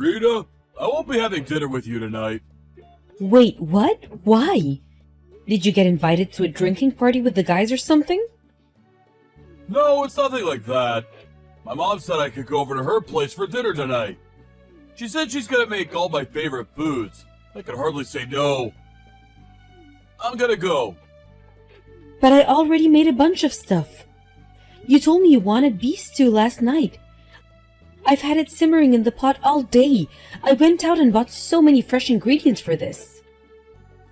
Rita, I won't be having dinner with you tonight. Wait, what? Why? Did you get invited to a drinking party with the guys or something? No, it's nothing like that. My mom said I could go over to her place for dinner tonight. She said she's gonna make all my favorite foods. I could hardly say no. I'm gonna go. But I already made a bunch of stuff. You told me you wanted beef stew last night. I've had it simmering in the pot all day. I went out and bought so many fresh ingredients for this.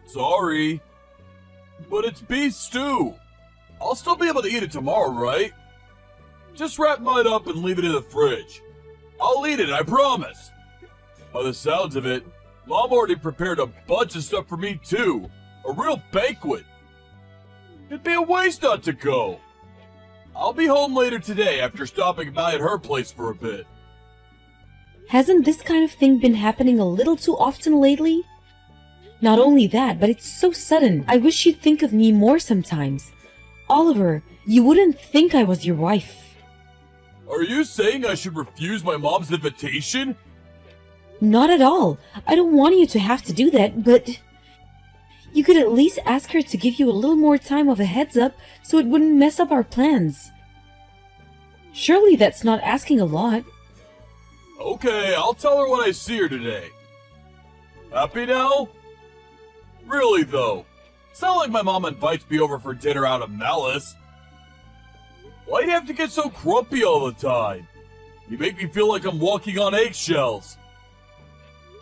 Sorry, but it's beef stew. I'll still be able to eat it tomorrow, right? Just wrap mine up and leave it in the fridge. I'll eat it, I promise. By the sounds of it, Mom already prepared a bunch of stuff for me too. A real banquet. It'd be a waste not to go. I'll be home later today after stopping by at her place for a bit. Hasn't this kind of thing been happening a little too often lately? Not only that, but it's so sudden. I wish you'd think of me more sometimes. Oliver, you wouldn't think I was your wife. Are you saying I should refuse my mom's invitation? Not at all. I don't want you to have to do that, but you could at least ask her to give you a little more time of a heads up so it wouldn't mess up our plans. Surely that's not asking a lot. Okay, I'll tell her when I see her today. Happy now? Really though, it's not like my mom invites me over for dinner out of malice. Why do you have to get so grumpy all the time? You make me feel like I'm walking on eggshells.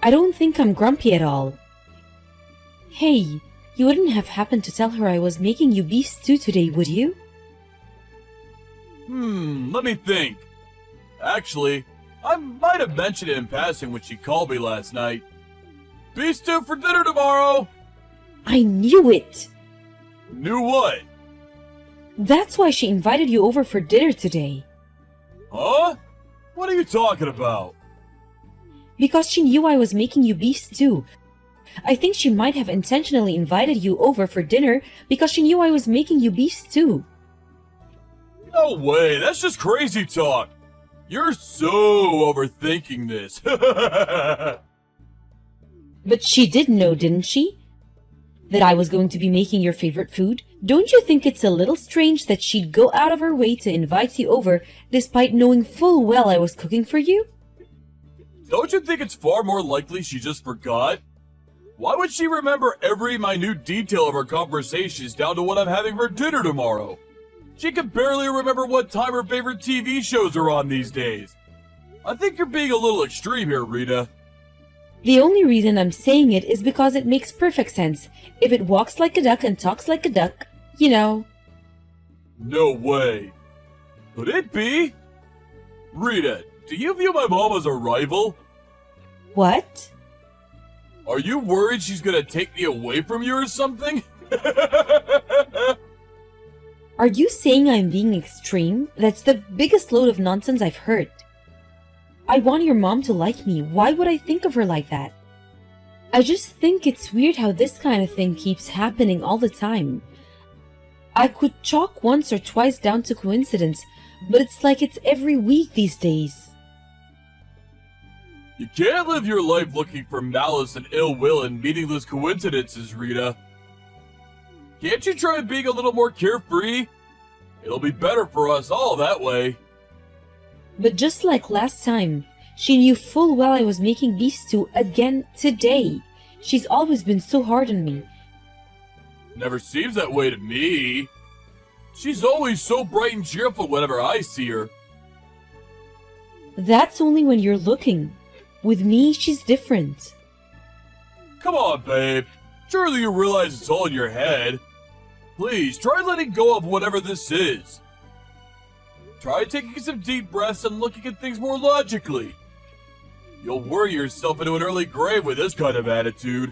I don't think I'm grumpy at all. Hey, you wouldn't have happened to tell her I was making you beef stew today, would you? Let me think. Actually, I might have mentioned it in passing when she called me last night. Beef stew for dinner tomorrow! I knew it! Knew what? That's why she invited you over for dinner today. Huh? What are you talking about? Because she knew I was making you beef stew. I think she might have intentionally invited you over for dinner because she knew I was making you beef stew. No way, that's just crazy talk. You're so overthinking this. But she did know, didn't she? That I was going to be making your favorite food? Don't you think it's a little strange that she'd go out of her way to invite you over despite knowing full well I was cooking for you? Don't you think it's far more likely she just forgot? Why would she remember every minute detail of our conversations down to what I'm having for dinner tomorrow? She can barely remember what time her favorite TV shows are on these days. I think you're being a little extreme here, Rita. The only reason I'm saying it is because it makes perfect sense. If it walks like a duck and talks like a duck, you know. No way. Could it be? Rita, do you view my mom as a rival? What? Are you worried she's gonna take me away from you or something? Are you saying I'm being extreme? That's the biggest load of nonsense I've heard. I want your mom to like me. Why would I think of her like that? I just think it's weird how this kind of thing keeps happening all the time. I could chalk once or twice down to coincidence, but it's like it's every week these days. You can't live your life looking for malice and ill will and meaningless coincidences, Rita. Can't you try being a little more carefree? It'll be better for us all that way. But just like last time, she knew full well I was making beef stew again today. She's always been so hard on me. Never seems that way to me. She's always so bright and cheerful whenever I see her. That's only when you're looking. With me, she's different. Come on, babe. Surely you realize it's all in your head. Please, try letting go of whatever this is. Try taking some deep breaths and looking at things more logically. You'll worry yourself into an early grave with this kind of attitude.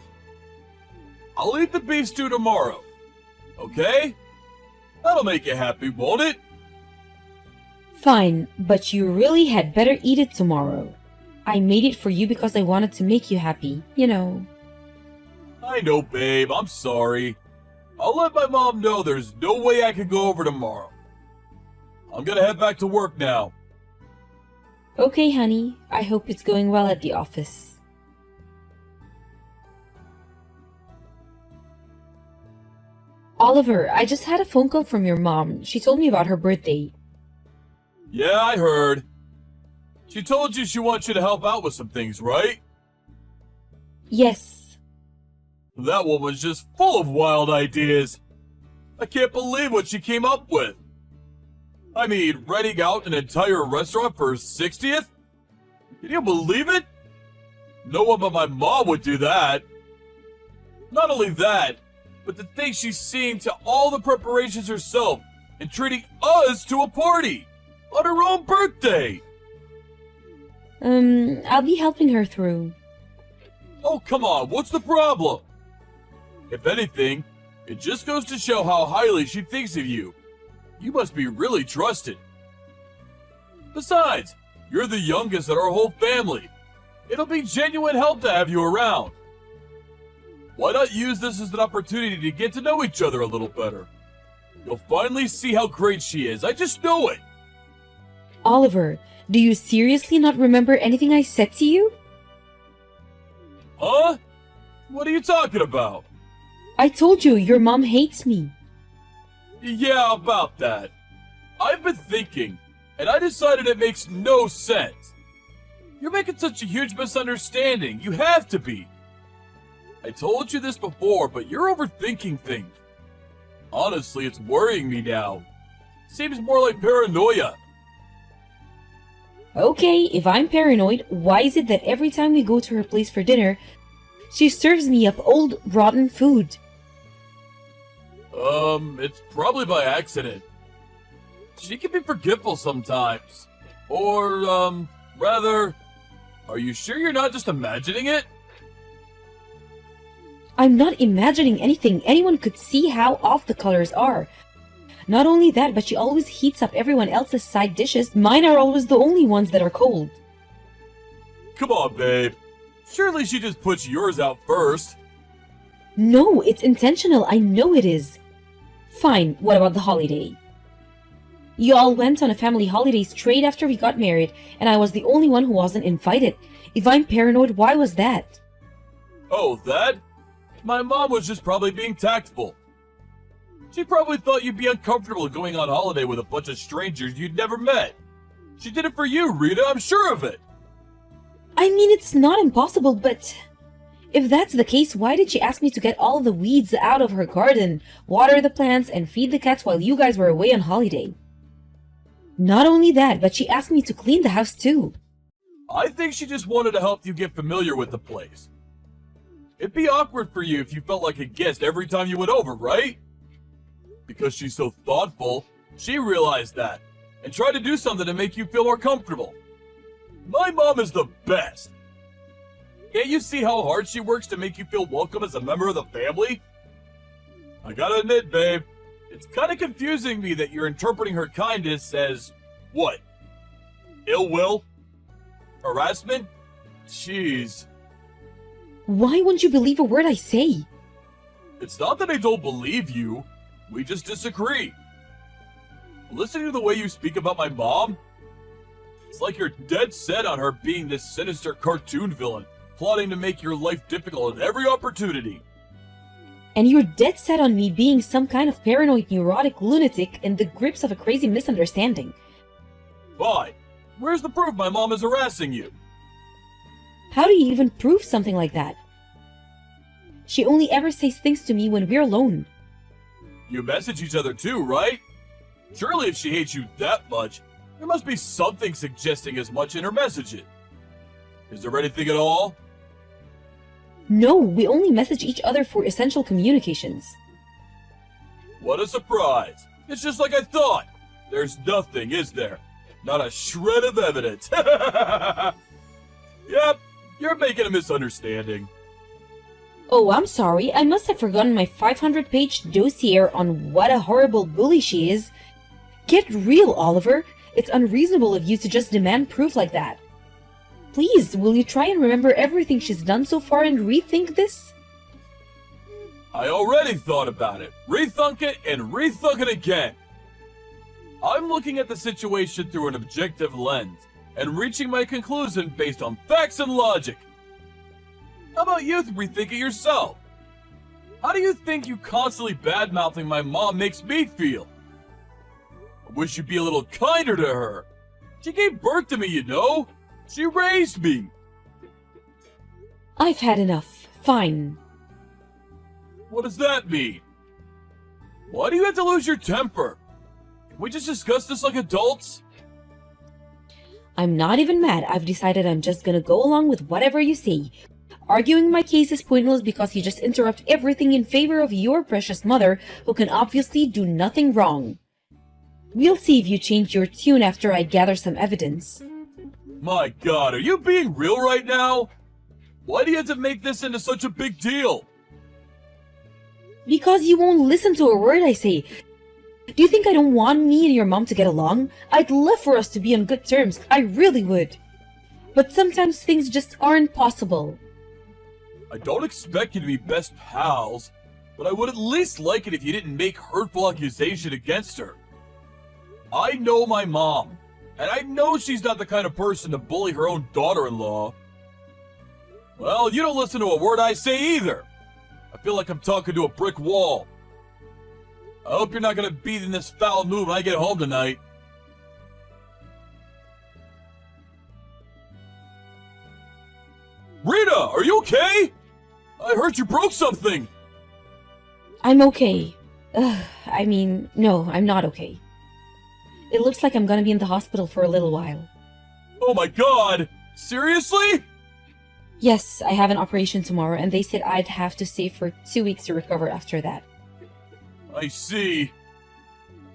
I'll eat the beef stew tomorrow. Okay? That'll make you happy, won't it? Fine, but you really had better eat it tomorrow. I made it for you because I wanted to make you happy, you know. I know, babe. I'm sorry. I'll let my mom know there's no way I can go over tomorrow. I'm gonna head back to work now. Okay, honey. I hope it's going well at the office. Oliver, I just had a phone call from your mom. She told me about her birthday. Yeah, I heard. She told you she wants you to help out with some things, right? Yes. That woman's just full of wild ideas. I can't believe what she came up with. I mean, renting out an entire restaurant for her 60th? Can you believe it? No one but my mom would do that. Not only that, but the thing she's seeing to all the preparations herself and treating us to a party on her own birthday. I'll be helping her through. Oh, come on, what's the problem? If anything, it just goes to show how highly she thinks of you. You must be really trusted. Besides, you're the youngest in our whole family. It'll be genuine help to have you around. Why not use this as an opportunity to get to know each other a little better? You'll finally see how great she is. I just know it. Oliver, do you seriously not remember anything I said to you? Huh? What are you talking about? I told you your mom hates me. Yeah, about that. I've been thinking, and I decided it makes no sense. You're making such a huge misunderstanding. You have to be. I told you this before, but you're overthinking things. Honestly, it's worrying me now. Seems more like paranoia. Okay, if I'm paranoid, why is it that every time we go to her place for dinner, she serves me up old, rotten food? It's probably by accident. She can be forgetful sometimes. Or, rather, are you sure you're not just imagining it? I'm not imagining anything. Anyone could see how off the colors are. Not only that, but she always heats up everyone else's side dishes. Mine are always the only ones that are cold. Come on, babe. Surely she just puts yours out first. No, it's intentional. I know it is. Fine, what about the holiday? You all went on a family holiday straight after we got married, and I was the only one who wasn't invited. If I'm paranoid, why was that? Oh, that? My mom was just probably being tactful. She probably thought you'd be uncomfortable going on holiday with a bunch of strangers you'd never met. She did it for you, Rita, I'm sure of it. I mean, it's not impossible, but if that's the case, why did she ask me to get all the weeds out of her garden, water the plants, and feed the cats while you guys were away on holiday? Not only that, but she asked me to clean the house too. I think she just wanted to help you get familiar with the place. It'd be awkward for you if you felt like a guest every time you went over, right? Because she's so thoughtful, she realized that, and tried to do something to make you feel more comfortable. My mom is the best. Can't you see how hard she works to make you feel welcome as a member of the family? I gotta admit, babe, it's kinda confusing me that you're interpreting her kindness as, what? Ill will? Harassment? Jeez. Why won't you believe a word I say? It's not that I don't believe you. We just disagree. Listening to the way you speak about my mom, it's like you're dead set on her being this sinister cartoon villain, plotting to make your life difficult at every opportunity. And you're dead set on me being some kind of paranoid neurotic lunatic in the grips of a crazy misunderstanding. Fine. Where's the proof my mom is harassing you? How do you even prove something like that? She only ever says things to me when we're alone. You message each other too, right? Surely if she hates you that much, there must be something suggesting as much in her messaging. Is there anything at all? No, we only message each other for essential communications. What a surprise. It's just like I thought. There's nothing, is there? Not a shred of evidence. Yep, you're making a misunderstanding. Oh, I'm sorry. I must have forgotten my 500-page dossier on what a horrible bully she is. Get real, Oliver. It's unreasonable of you to just demand proof like that. Please, will you try and remember everything she's done so far and rethink this? I already thought about it. Rethunk it and rethunk it again. I'm looking at the situation through an objective lens, and reaching my conclusion based on facts and logic. How about you rethink it yourself? How do you think you constantly bad-mouthing my mom makes me feel? I wish you'd be a little kinder to her. She gave birth to me, you know. She raised me. I've had enough. Fine. What does that mean? Why do you have to lose your temper? Can we just discuss this like adults? I'm not even mad. I've decided I'm just gonna go along with whatever you say. Arguing my case is pointless because you just interrupt everything in favor of your precious mother, who can obviously do nothing wrong. We'll see if you change your tune after I gather some evidence. My God, are you being real right now? Why do you have to make this into such a big deal? Because you won't listen to a word I say. Do you think I don't want me and your mom to get along? I'd love for us to be on good terms. I really would. But sometimes things just aren't possible. I don't expect you to be best pals, but I would at least like it if you didn't make hurtful accusation against her. I know my mom, and I know she's not the kind of person to bully her own daughter-in-law. Well, you don't listen to a word I say either. I feel like I'm talking to a brick wall. I hope you're not going to be in this foul mood when I get home tonight. Rita, are you okay? I heard you broke something. I'm okay. No, I'm not okay. It looks like I'm gonna be in the hospital for a little while. Oh my God! Seriously? Yes, I have an operation tomorrow, and they said I'd have to stay for 2 weeks to recover after that. I see.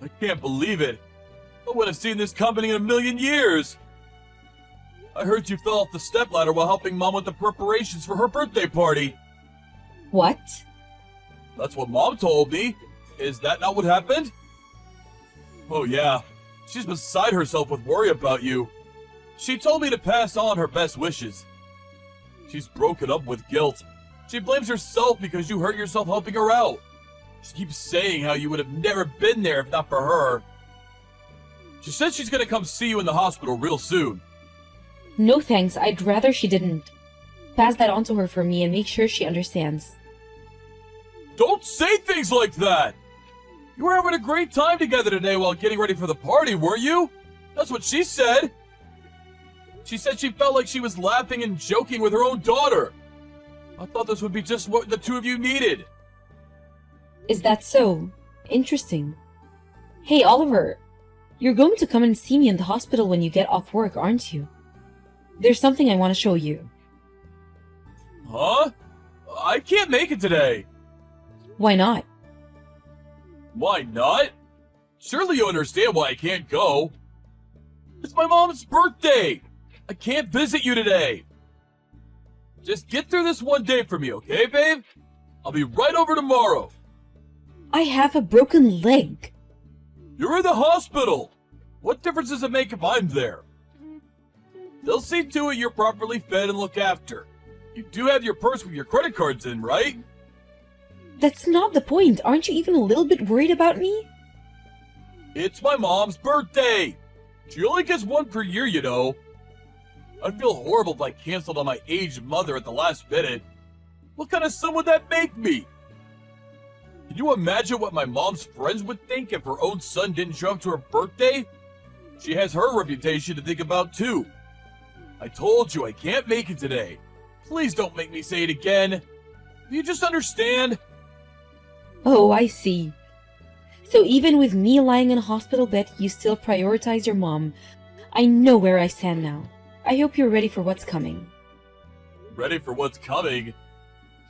I can't believe it. I would have seen this coming in a million years. I heard you fell off the stepladder while helping Mom with the preparations for her birthday party. What? That's what Mom told me. Is that not what happened? Oh yeah. She's beside herself with worry about you. She told me to pass on her best wishes. She's broken up with guilt. She blames herself because you hurt yourself helping her out. She keeps saying how you would have never been there if not for her. She said she's gonna come see you in the hospital real soon. No thanks, I'd rather she didn't. Pass that on to her for me and make sure she understands. Don't say things like that! You were having a great time together today while getting ready for the party, weren't you? That's what she said. She said she felt like she was laughing and joking with her own daughter. I thought this would be just what the two of you needed. Is that so? Interesting. Hey, Oliver. You're going to come and see me in the hospital when you get off work, aren't you? There's something I want to show you. Huh? I can't make it today. Why not? Why not? Surely you understand why I can't go. It's my mom's birthday. I can't visit you today. Just get through this one day for me, okay, babe? I'll be right over tomorrow. I have a broken leg. You're in the hospital. What difference does it make if I'm there? They'll see to it you're properly fed and looked after. You do have your purse with your credit cards in, right? That's not the point. Aren't you even a little bit worried about me? It's my mom's birthday. She only gets one per year, you know. I'd feel horrible if I canceled on my aged mother at the last minute. What kind of son would that make me? Can you imagine what my mom's friends would think if her own son didn't show up to her birthday? She has her reputation to think about too. I told you I can't make it today. Please don't make me say it again. Do you just understand? Oh, I see. So even with me lying in a hospital bed, you still prioritize your mom. I know where I stand now. I hope you're ready for what's coming. Ready for what's coming?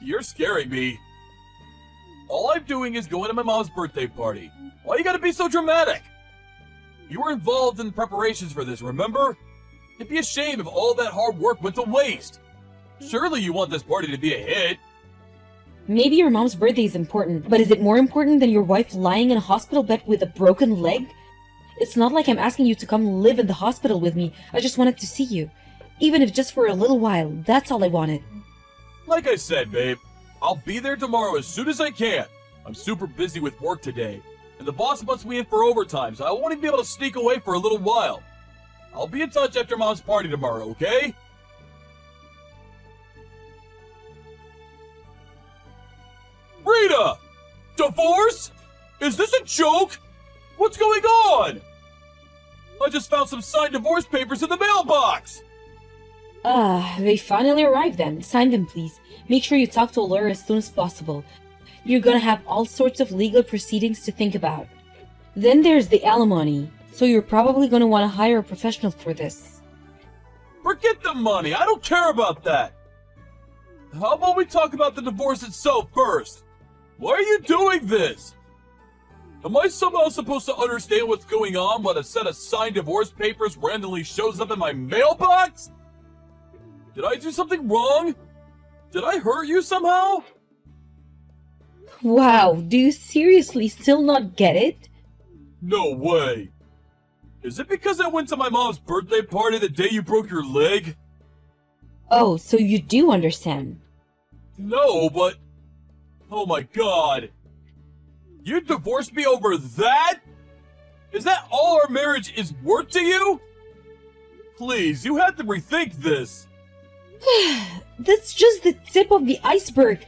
You're scaring me. All I'm doing is going to my mom's birthday party. Why you gotta be so dramatic? You were involved in the preparations for this, remember? It'd be a shame if all that hard work went to waste. Surely you want this party to be a hit. Maybe your mom's birthday is important, but is it more important than your wife lying in a hospital bed with a broken leg? It's not like I'm asking you to come live in the hospital with me. I just wanted to see you. Even if just for a little while, that's all I wanted. Like I said, babe, I'll be there tomorrow as soon as I can. I'm super busy with work today, and the boss wants me in for overtime, so I won't even be able to sneak away for a little while. I'll be in touch after Mom's party tomorrow, okay? Rita! Divorce? Is this a joke? What's going on? I just found some signed divorce papers in the mailbox! They finally arrived then. Sign them, please. Make sure you talk to a lawyer as soon as possible. You're gonna have all sorts of legal proceedings to think about. Then there's the alimony, so you're probably gonna want to hire a professional for this. Forget the money, I don't care about that! How about we talk about the divorce itself first? Why are you doing this? Am I somehow supposed to understand what's going on when a set of signed divorce papers randomly shows up in my mailbox? Did I do something wrong? Did I hurt you somehow? Wow, do you seriously still not get it? No way. Is it because I went to my mom's birthday party the day you broke your leg? Oh, so you do understand. No, but... Oh my god. You divorced me over that? Is that all our marriage is worth to you? Please, you have to rethink this. That's just the tip of the iceberg.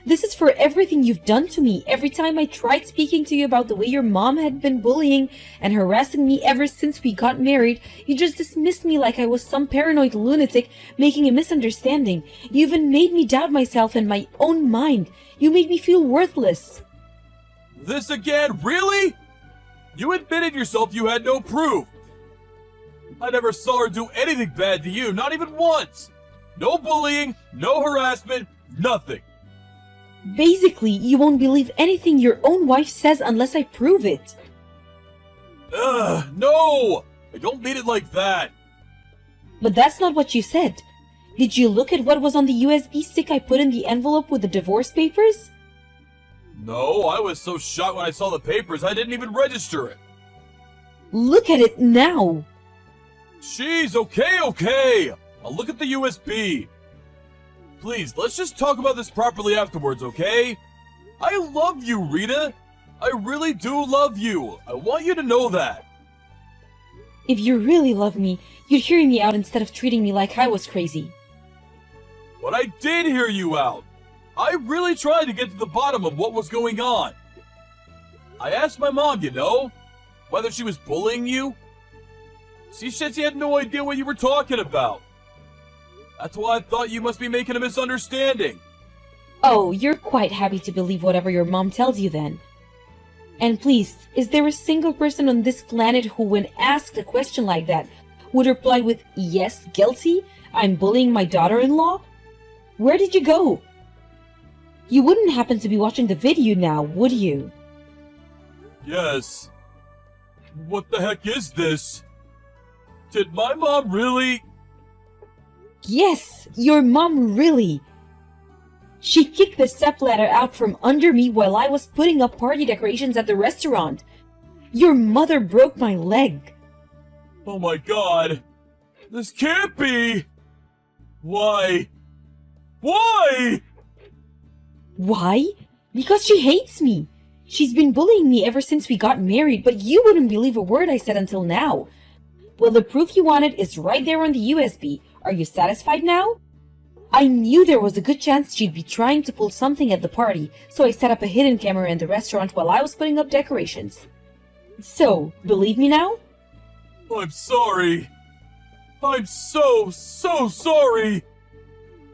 This is for everything you've done to me. Every time I tried speaking to you about the way your mom had been bullying and harassing me ever since we got married, you just dismissed me like I was some paranoid lunatic making a misunderstanding. You even made me doubt myself and my own mind. You made me feel worthless. This again? Really? You admitted yourself you had no proof. I never saw her do anything bad to you, not even once. No bullying, no harassment, nothing. Basically, you won't believe anything your own wife says unless I prove it. Ugh, no! I don't mean it like that. But that's not what you said. Did you look at what was on the USB stick I put in the envelope with the divorce papers? No, I was so shocked when I saw the papers I didn't even register it. Look at it now! Jeez, okay. I'll look at the USB. Please, let's just talk about this properly afterwards, okay? I love you, Rita. I really do love you. I want you to know that. If you really love me, you'd hear me out instead of treating me like I was crazy. But I did hear you out. I really tried to get to the bottom of what was going on. I asked my mom, whether she was bullying you. She said she had no idea what you were talking about. That's why I thought you must be making a misunderstanding. Oh, you're quite happy to believe whatever your mom tells you then. And please, is there a single person on this planet who, when asked a question like that, would reply with, "Yes, guilty, I'm bullying my daughter-in-law"? Where did you go? You wouldn't happen to be watching the video now, would you? Yes. What the heck is this? Did my mom really... Yes, your mom really. She kicked the stepladder out from under me while I was putting up party decorations at the restaurant. Your mother broke my leg. Oh my god. This can't be. Why? Why? Why? Because she hates me. She's been bullying me ever since we got married, but you wouldn't believe a word I said until now. Well, the proof you wanted is right there on the USB. Are you satisfied now? I knew there was a good chance she'd be trying to pull something at the party, so I set up a hidden camera in the restaurant while I was putting up decorations. So, believe me now? I'm sorry. I'm so sorry.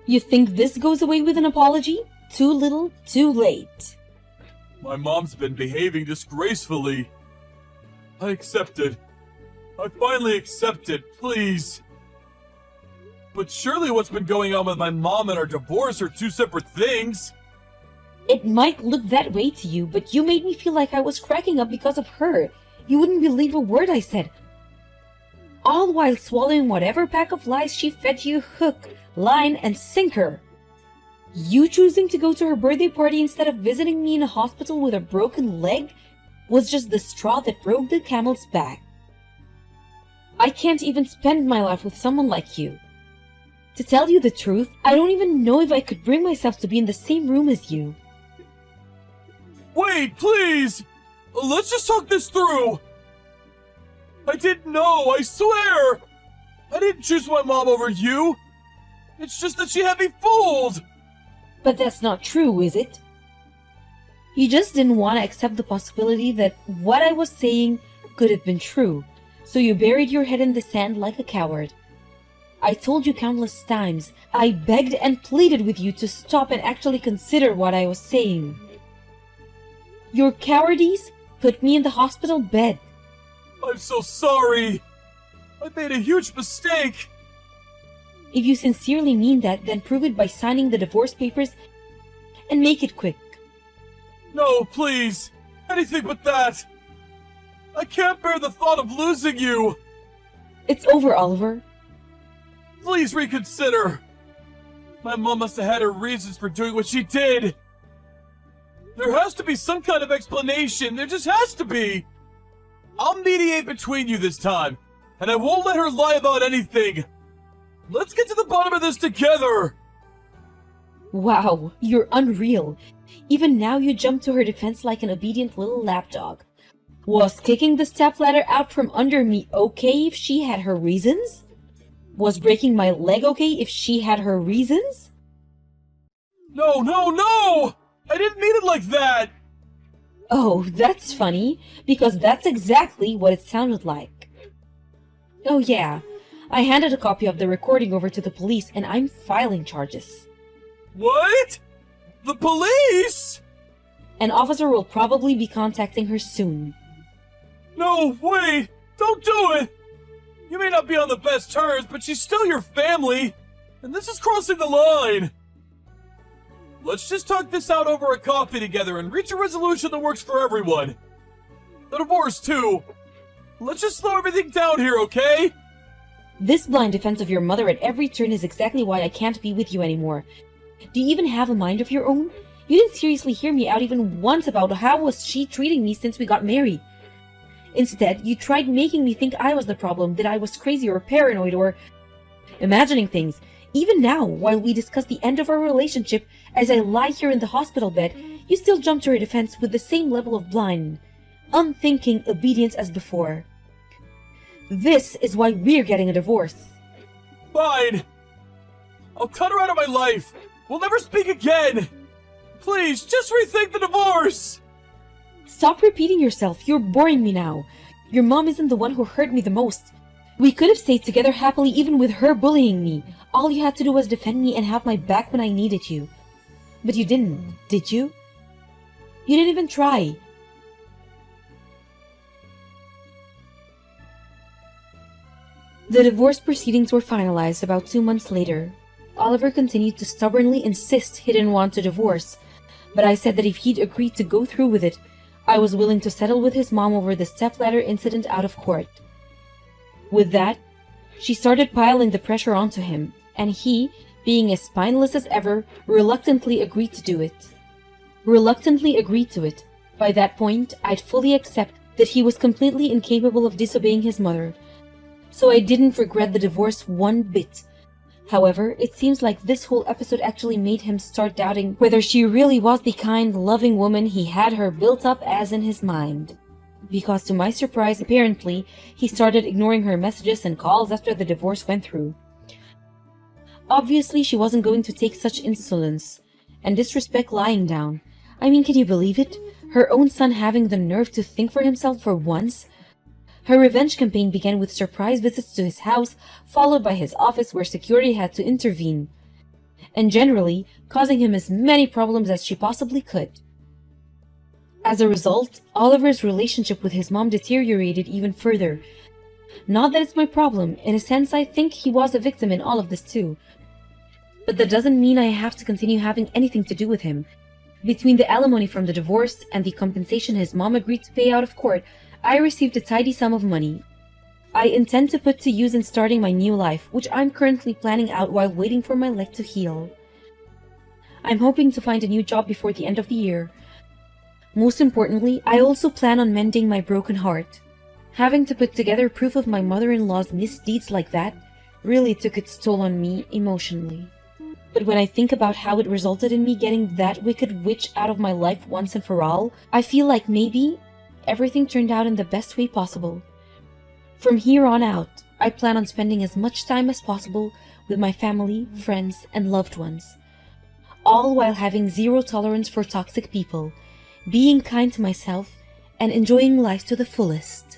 You think this goes away with an apology? Too little, too late. My mom's been behaving disgracefully. I accept it. I finally accept it, please. But surely what's been going on with my mom and our divorce are two separate things. It might look that way to you, but you made me feel like I was cracking up because of her. You wouldn't believe a word I said. All while swallowing whatever pack of lies she fed you hook, line, and sinker. You choosing to go to her birthday party instead of visiting me in a hospital with a broken leg was just the straw that broke the camel's back. I can't even spend my life with someone like you. To tell you the truth, I don't even know if I could bring myself to be in the same room as you. Wait, please! Let's just talk this through! I didn't know, I swear! I didn't choose my mom over you! It's just that she had me fooled! But that's not true, is it? You just didn't want to accept the possibility that what I was saying could have been true, so you buried your head in the sand like a coward. I told you countless times, I begged and pleaded with you to stop and actually consider what I was saying. Your cowardice put me in the hospital bed. I'm so sorry! I made a huge mistake! If you sincerely mean that, then prove it by signing the divorce papers and make it quick. No, please! Anything but that! I can't bear the thought of losing you! It's over, Oliver. Please reconsider! My mom must have had her reasons for doing what she did! There has to be some kind of explanation, there just has to be! I'll mediate between you this time, and I won't let her lie about anything! Let's get to the bottom of this together! Wow, you're unreal. Even now you jump to her defense like an obedient little lapdog. Was kicking the stepladder out from under me okay if she had her reasons? Was breaking my leg okay if she had her reasons? No, no, no! I didn't mean it like that! Oh, that's funny, because that's exactly what it sounded like. Oh yeah, I handed a copy of the recording over to the police and I'm filing charges. What? The police? An officer will probably be contacting her soon. No, wait! Don't do it! You may not be on the best terms, but she's still your family! And this is crossing the line! Let's just talk this out over a coffee together and reach a resolution that works for everyone. The divorce, too. Let's just slow everything down here, okay? This blind defense of your mother at every turn is exactly why I can't be with you anymore. Do you even have a mind of your own? You didn't seriously hear me out even once about how was she treating me since we got married. Instead, you tried making me think I was the problem, that I was crazy or paranoid or imagining things. Even now, while we discuss the end of our relationship, as I lie here in the hospital bed, you still jump to her defense with the same level of blind, unthinking obedience as before. This is why we're getting a divorce. Fine! I'll cut her out of my life! We'll never speak again! Please, just rethink the divorce! Stop repeating yourself, you're boring me now. Your mom isn't the one who hurt me the most. We could have stayed together happily even with her bullying me. All you had to do was defend me and have my back when I needed you. But you didn't, did you? You didn't even try. The divorce proceedings were finalized about 2 months later. Oliver continued to stubbornly insist he didn't want a divorce, but I said that if he'd agreed to go through with it, I was willing to settle with his mom over the stepladder incident out of court. With that, she started piling the pressure onto him, and he, being as spineless as ever, reluctantly agreed to do it. By that point, I'd fully accept that he was completely incapable of disobeying his mother, so I didn't regret the divorce one bit. However, it seems like this whole episode actually made him start doubting whether she really was the kind, loving woman he had her built up as in his mind. Because to my surprise, apparently, he started ignoring her messages and calls after the divorce went through. Obviously, she wasn't going to take such insolence and disrespect lying down. I mean, can you believe it? Her own son having the nerve to think for himself for once? Her revenge campaign began with surprise visits to his house, followed by his office where security had to intervene, and generally causing him as many problems as she possibly could. As a result, Oliver's relationship with his mom deteriorated even further. Not that it's my problem, in a sense I think he was a victim in all of this too. But that doesn't mean I have to continue having anything to do with him. Between the alimony from the divorce and the compensation his mom agreed to pay out of court, I received a tidy sum of money. I intend to put to use in starting my new life, which I'm currently planning out while waiting for my leg to heal. I'm hoping to find a new job before the end of the year. Most importantly, I also plan on mending my broken heart. Having to put together proof of my mother-in-law's misdeeds like that really took its toll on me emotionally. But when I think about how it resulted in me getting that wicked witch out of my life once and for all, I feel like maybe everything turned out in the best way possible. From here on out, I plan on spending as much time as possible with my family, friends, and loved ones, all while having zero tolerance for toxic people, being kind to myself, and enjoying life to the fullest.